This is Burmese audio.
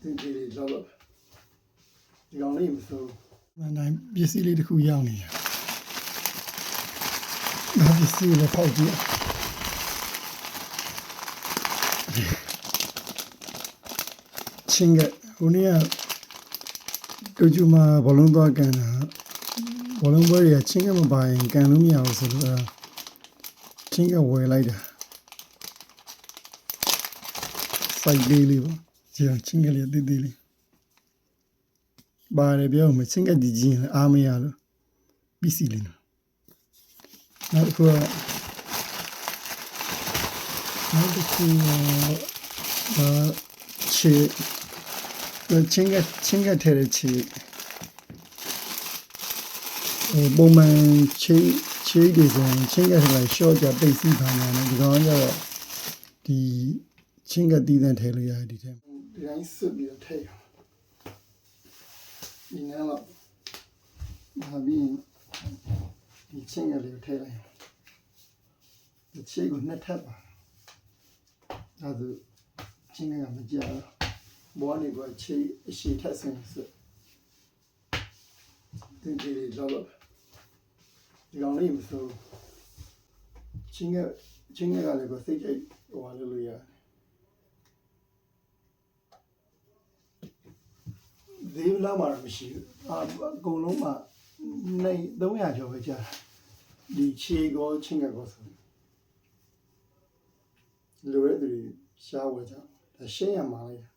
တင်ကြည့်လောက်လောက်ဒီကောင်လေးမစိုး နိုင်ပစ္စည်းလေးတစ်ခုရောက်နေတယ်။ဒါပစ္စည်းလေးဖောက်ကြည့်ချင်းကဟိုနေ့ကတူကျူမှာဘလုံးသွားကန်တာဘလုံးပွဲတွေကချင်းကမပါရင်ကန်လို့မရဘူးဆိုတော့ချင်းကဝယ်လိုက်တာစိုက်လေးလေးပေါ့ဒီချင်းကလေးတည်တည်လေးပါတယ်ပြောမယ်ချင်းကဒီကြီးအားမရလို့ပစ္စည်းလေးနောက်တစ်ခုချေချင်းကထဲတဲ့ချေပုံမှန်ချေဒီဇိုင်းချင်းကထဲလိုက်ရှော့ကြပိတ်စီးပါနေတယ်ဒီကောင်ကျတော့ဒီချင်းကတီးတဲ့ထဲလို့ရတယ်ဒီထဲ ဒီတိုင်းစစ်ပြီးတော့ထည့်ဒီနားတော့ဒါပြီးဒီချင်းကလေးကိုထည့်လိုက်ဒီချေကိုနှစ်ထပ်ပါဒါဆိုချင်းကမကြဘူးဘောနေကချေအရှိထက်ဆင်းစစ်တင်ကြည့်လောက်လောက်ဒီကောင်လေးမစိုးချင်းကလည်းကိုစိတ်ကြိုက်ဟိုလုပ်လို့ရတယ်ဈေးလာမှာမရှိဘူးအကုန်လုံးမှာနေ300ကျော်ပဲကြာဒီချေကောချင်းကကောဆိုလိုရတဲ့ရှားဝယ်ကြဒါရှင်းရမှာလိုက်